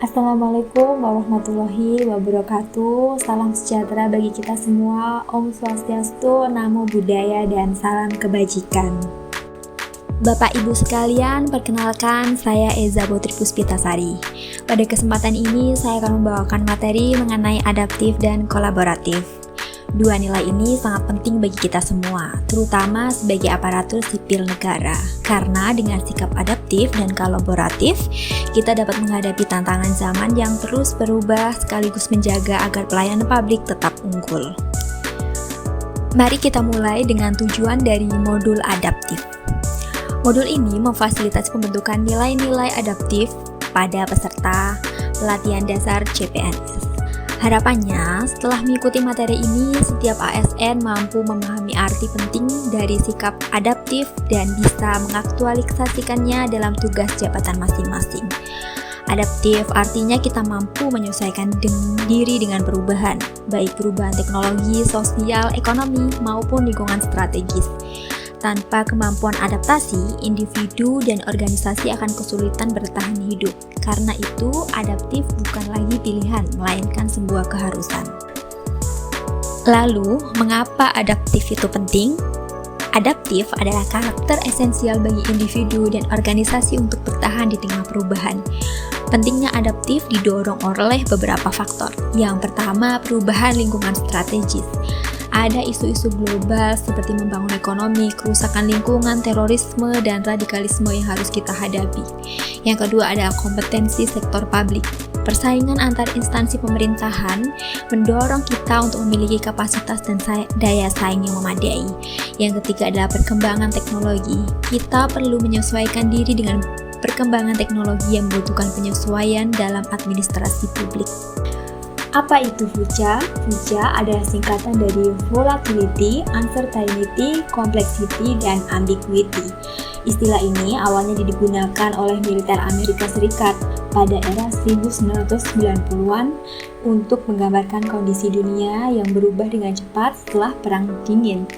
Assalamualaikum warahmatullahi wabarakatuh. Salam sejahtera bagi kita semua. Om Swastiastu, Namo Buddhaya, dan salam kebajikan. Bapak Ibu sekalian, perkenalkan saya Eza Putri Puspitasari. Pada kesempatan ini saya akan membawakan materi mengenai adaptif dan kolaboratif. Dua nilai ini sangat penting bagi kita semua, terutama sebagai aparatur sipil negara. Karena dengan sikap adaptif dan kolaboratif, kita dapat menghadapi tantangan zaman yang terus berubah sekaligus menjaga agar pelayanan publik tetap unggul. Mari kita mulai dengan tujuan dari modul adaptif. Modul ini memfasilitasi pembentukan nilai-nilai adaptif pada peserta pelatihan dasar CPNS. Harapannya, setelah mengikuti materi ini, setiap ASN mampu memahami arti penting dari sikap adaptif dan bisa mengaktualisasikannya dalam tugas jabatan masing-masing. Adaptif artinya kita mampu menyesuaikan diri dengan perubahan, baik perubahan teknologi, sosial, ekonomi, maupun lingkungan strategis. Tanpa kemampuan adaptasi, individu dan organisasi akan kesulitan bertahan hidup. Karena itu, adaptif bukan lagi pilihan, melainkan sebuah keharusan. Lalu, mengapa adaptif itu penting? Adaptif adalah karakter esensial bagi individu dan organisasi untuk bertahan di tengah perubahan. Pentingnya adaptif didorong oleh beberapa faktor. Yang pertama, perubahan lingkungan strategis. Ada isu-isu global seperti membangun ekonomi, kerusakan lingkungan, terorisme, dan radikalisme yang harus kita hadapi. Yang kedua ada kompetensi sektor publik. Persaingan antar instansi pemerintahan mendorong kita untuk memiliki kapasitas dan daya saing yang memadai. Yang ketiga adalah perkembangan teknologi. Kita perlu menyesuaikan diri dengan perkembangan teknologi yang membutuhkan penyesuaian dalam administrasi publik. Apa itu VUCA? VUCA adalah singkatan dari Volatility, Uncertainty, Complexity, dan Ambiguity. Istilah ini awalnya digunakan oleh militer Amerika Serikat pada era 1990-an untuk menggambarkan kondisi dunia yang berubah dengan cepat setelah Perang Dingin.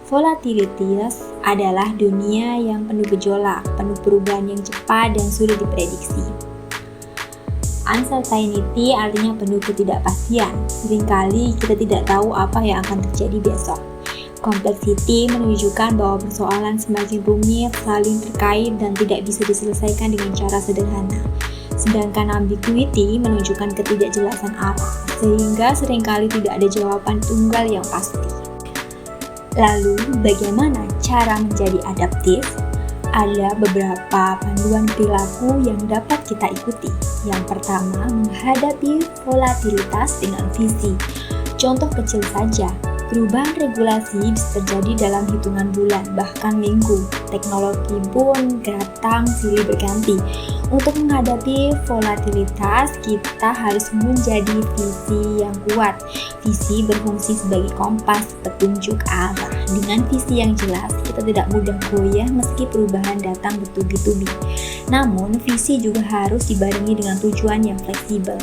Volatilities adalah dunia yang penuh gejolak, penuh perubahan yang cepat dan sulit diprediksi. Uncertainty artinya penuh ketidakpastian. Seringkali kita tidak tahu apa yang akan terjadi besok. Complexity menunjukkan bahwa persoalan semakin rumit, saling terkait, dan tidak bisa diselesaikan dengan cara sederhana. Sedangkan ambiguity menunjukkan ketidakjelasan arah, sehingga seringkali tidak ada jawaban tunggal yang pasti. Lalu, bagaimana cara menjadi adaptif? Ada beberapa panduan perilaku yang dapat kita ikuti. Yang pertama, menghadapi volatilitas dengan visi. Contoh kecil saja, perubahan regulasi bisa terjadi dalam hitungan bulan, bahkan minggu. Teknologi pun datang silih berganti. Untuk menghadapi volatilitas, kita harus menjadi visi yang kuat. Visi berfungsi sebagai kompas, petunjuk arah. Dengan visi yang jelas, kita tidak mudah goyah meski perubahan datang bertubi-tubi. Namun, visi juga harus dibarengi dengan tujuan yang fleksibel.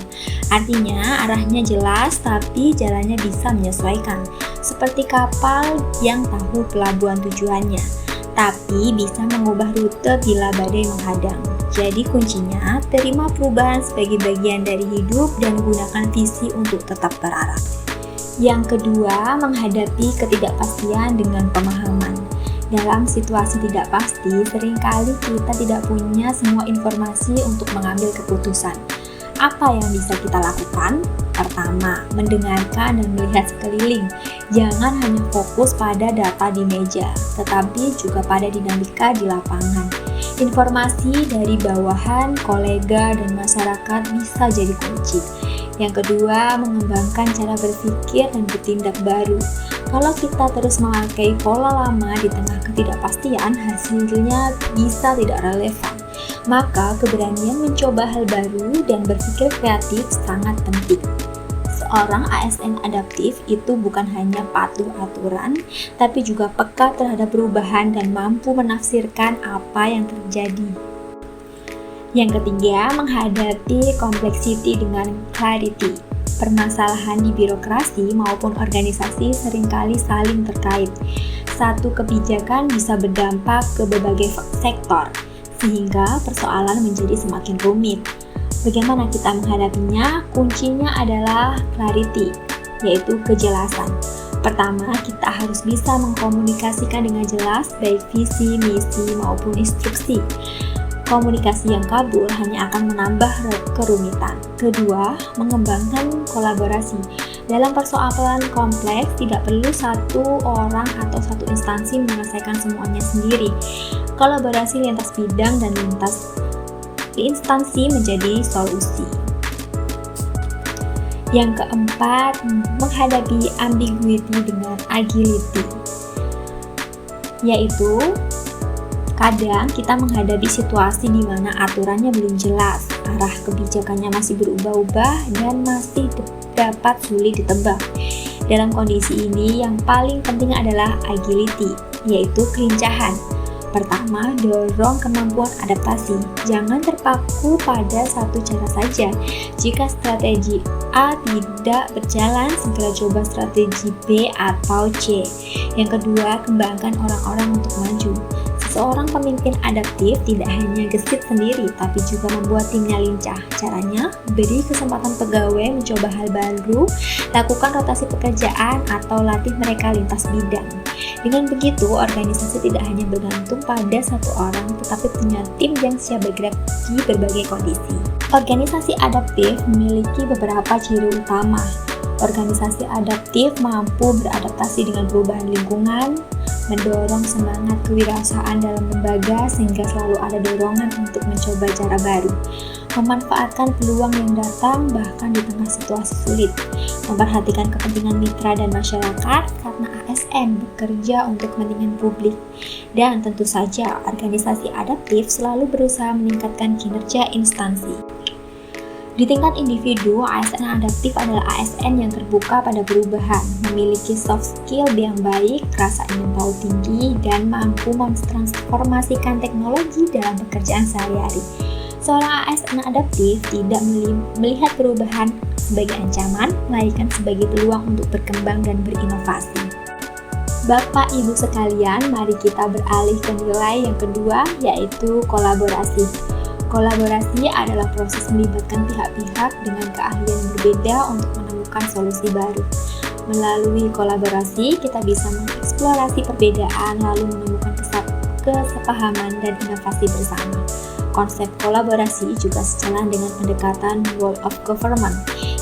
Artinya, arahnya jelas tapi jalannya bisa menyesuaikan. Seperti kapal yang tahu pelabuhan tujuannya, tapi bisa mengubah rute bila badai menghadang. Jadi kuncinya, terima perubahan sebagai bagian dari hidup dan gunakan visi untuk tetap berarah. Yang kedua, menghadapi ketidakpastian dengan pemahaman. Dalam situasi tidak pasti, seringkali kita tidak punya semua informasi untuk mengambil keputusan. Apa yang bisa kita lakukan? Pertama, mendengarkan dan melihat sekeliling. Jangan hanya fokus pada data di meja, tetapi juga pada dinamika di lapangan. Informasi dari bawahan, kolega, dan masyarakat bisa jadi kunci. Yang kedua, mengembangkan cara berpikir dan bertindak baru. Kalau kita terus memakai pola lama di tengah ketidakpastian, hasilnya bisa tidak relevan. Maka keberanian mencoba hal baru dan berpikir kreatif sangat penting. Seorang ASN adaptif itu bukan hanya patuh aturan, tapi juga peka terhadap perubahan dan mampu menafsirkan apa yang terjadi. Yang ketiga, menghadapi complexity dengan clarity. Permasalahan di birokrasi maupun organisasi seringkali saling terkait. Satu kebijakan bisa berdampak ke berbagai sektor, sehingga persoalan menjadi semakin rumit. Bagaimana kita menghadapinya? Kuncinya adalah clarity, yaitu kejelasan. Pertama, kita harus bisa mengkomunikasikan dengan jelas baik visi, misi, maupun instruksi. Komunikasi yang kabur hanya akan menambah kerumitan. Kedua, mengembangkan kolaborasi. Dalam persoalan kompleks, tidak perlu satu orang atau satu instansi menyelesaikan semuanya sendiri. Kolaborasi lintas bidang dan lintas instansi menjadi solusi. Yang keempat, menghadapi ambiguity dengan agility, yaitu kadang kita menghadapi situasi di mana aturannya belum jelas, arah kebijakannya masih berubah-ubah, dan masih dapat sulit ditebak. Dalam kondisi ini, yang paling penting adalah agility, yaitu kelincahan. Pertama, dorong kemampuan adaptasi. Jangan terpaku pada satu cara saja. Jika strategi A tidak berjalan, segera coba strategi B atau C. Yang kedua, kembangkan orang-orang untuk maju. Seorang pemimpin adaptif tidak hanya gesit sendiri, tapi juga membuat timnya lincah. Caranya, beri kesempatan pegawai mencoba hal baru, lakukan rotasi pekerjaan, atau latih mereka lintas bidang. Dengan begitu, organisasi tidak hanya bergantung pada satu orang, tetapi punya tim yang siap bergerak di berbagai kondisi. Organisasi adaptif memiliki beberapa ciri utama. Organisasi adaptif mampu beradaptasi dengan perubahan lingkungan, mendorong semangat kewirausahaan dalam lembaga sehingga selalu ada dorongan untuk mencoba cara baru, memanfaatkan peluang yang datang bahkan di tengah situasi sulit, memperhatikan kepentingan mitra dan masyarakat karena ASN bekerja untuk kepentingan publik, dan tentu saja organisasi adaptif selalu berusaha meningkatkan kinerja instansi. Di tingkat individu, ASN adaptif adalah ASN yang terbuka pada perubahan, memiliki soft skill yang baik, rasa ingin tahu tinggi, dan mampu mentransformasikan teknologi dalam pekerjaan sehari-hari. Seorang ASN adaptif tidak melihat perubahan sebagai ancaman, melainkan sebagai peluang untuk berkembang dan berinovasi. Bapak Ibu sekalian, mari kita beralih ke nilai yang kedua, yaitu kolaborasi. Kolaborasi adalah proses melibatkan pihak-pihak dengan keahlian yang berbeda untuk menemukan solusi baru. Melalui kolaborasi, kita bisa mengeksplorasi perbedaan lalu menemukan kesepahaman dan inovasi bersama. Konsep kolaborasi juga sejalan dengan pendekatan World of Government,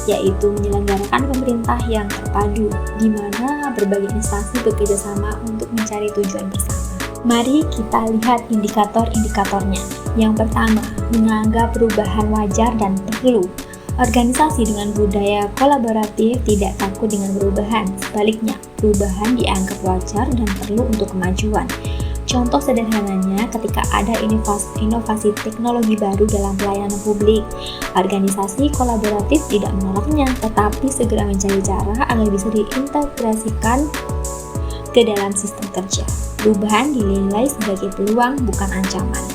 yaitu menyelenggarakan pemerintah yang terpadu, di mana berbagai instansi bekerja sama untuk mencari tujuan bersama. Mari kita lihat indikator-indikatornya. Yang pertama, menganggap perubahan wajar dan perlu. Organisasi dengan budaya kolaboratif tidak takut dengan perubahan. Sebaliknya, perubahan dianggap wajar dan perlu untuk kemajuan. Contoh sederhananya, ketika ada inovasi teknologi baru dalam pelayanan publik, organisasi kolaboratif tidak menolaknya, tetapi segera mencari cara agar bisa diintegrasikan ke dalam sistem kerja. Perubahan dinilai sebagai peluang, bukan ancaman.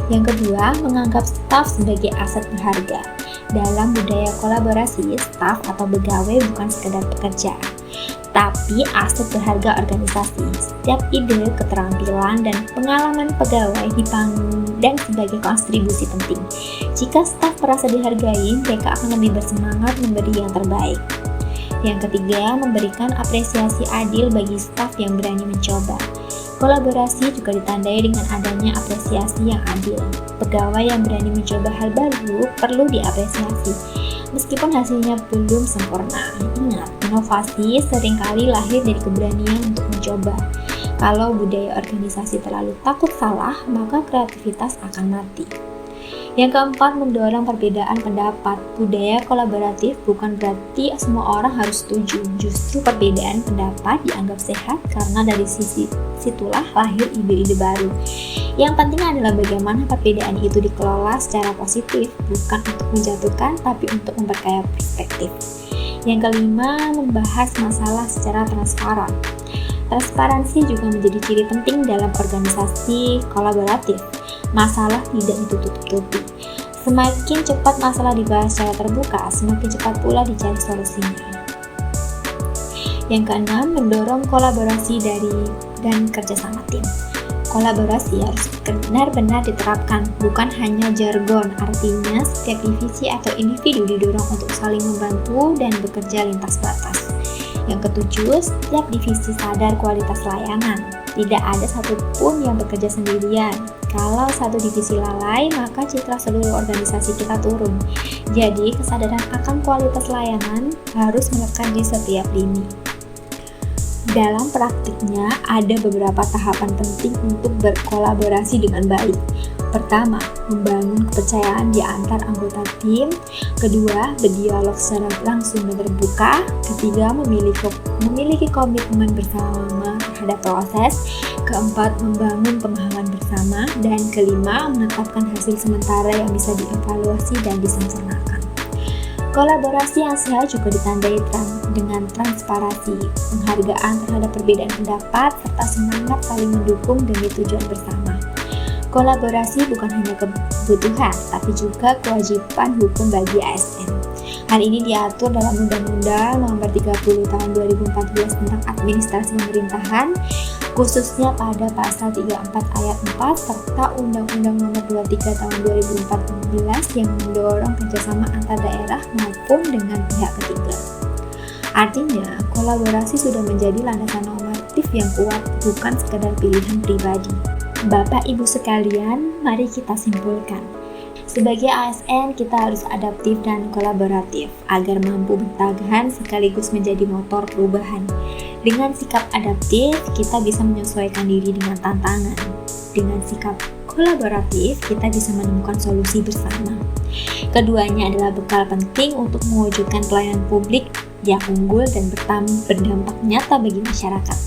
Yang kedua, menganggap staf sebagai aset berharga. Dalam budaya kolaborasi, staf atau pegawai bukan sekedar pekerja, tapi aset berharga organisasi. Setiap ide, keterampilan, dan pengalaman pegawai dipandang sebagai kontribusi penting. Jika staf merasa dihargai, mereka akan lebih bersemangat memberi yang terbaik. Yang ketiga, memberikan apresiasi adil bagi staf yang berani mencoba. Kolaborasi juga ditandai dengan adanya apresiasi yang adil. Pegawai yang berani mencoba hal baru perlu diapresiasi, meskipun hasilnya belum sempurna. Ingat, inovasi seringkali lahir dari keberanian untuk mencoba. Kalau budaya organisasi terlalu takut salah, maka kreativitas akan mati. Yang keempat, mendorong perbedaan pendapat. Budaya kolaboratif bukan berarti semua orang harus setuju. Justru perbedaan pendapat dianggap sehat karena dari situlah lahir ide-ide baru. Yang penting adalah bagaimana perbedaan itu dikelola secara positif, bukan untuk menjatuhkan, tapi untuk memperkaya perspektif. Yang kelima, membahas masalah secara transparan. Transparansi juga menjadi ciri penting dalam organisasi kolaboratif. Masalah tidak ditutup-tutupi. Semakin cepat masalah dibahas secara terbuka, semakin cepat pula dicari solusinya. Yang keenam, mendorong kolaborasi dan kerjasama tim. Kolaborasi harus benar-benar diterapkan, bukan hanya jargon. Artinya, setiap divisi atau individu didorong untuk saling membantu dan bekerja lintas batas. Yang ketujuh, setiap divisi sadar kualitas layanan. Tidak ada satupun yang bekerja sendirian. Kalau satu divisi lalai, maka citra seluruh organisasi kita turun. Jadi, kesadaran akan kualitas layanan harus melekat di setiap lini. Dalam praktiknya, ada beberapa tahapan penting untuk berkolaborasi dengan baik. Pertama, membangun kepercayaan di antar anggota tim. Kedua, berdialog secara langsung dan terbuka. Ketiga, memiliki komitmen bersama terhadap proses. Keempat, membangun pemahaman bersama. Dan kelima, menetapkan hasil sementara yang bisa dievaluasi dan disempurnakan. Kolaborasi yang sehat juga ditandai dengan transparansi, penghargaan terhadap perbedaan pendapat, serta semangat saling mendukung demi tujuan bersama. Kolaborasi bukan hanya kebutuhan, tapi juga kewajiban hukum bagi ASN. Hal ini diatur dalam Undang-Undang Nomor 30 Tahun 2014 tentang Administrasi Pemerintahan, khususnya pada Pasal 34 Ayat 4 serta Undang-Undang Nomor 23 Tahun 2014 yang mendorong kerjasama antar daerah maupun dengan pihak ketiga. Artinya, kolaborasi sudah menjadi landasan normatif yang kuat, bukan sekedar pilihan pribadi. Bapak Ibu sekalian, mari kita simpulkan. Sebagai ASN, kita harus adaptif dan kolaboratif agar mampu bertahan sekaligus menjadi motor perubahan. Dengan sikap adaptif, kita bisa menyesuaikan diri dengan tantangan. Dengan sikap kolaboratif, kita bisa menemukan solusi bersama. Keduanya adalah bekal penting untuk mewujudkan pelayanan publik yang unggul dan berdampak nyata bagi masyarakat.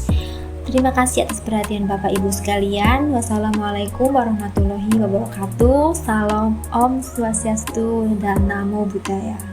Terima kasih atas perhatian Bapak Ibu sekalian. Wassalamualaikum warahmatullahi wabarakatuh. Salam Om Swastiastu dan Namo Buddhaya.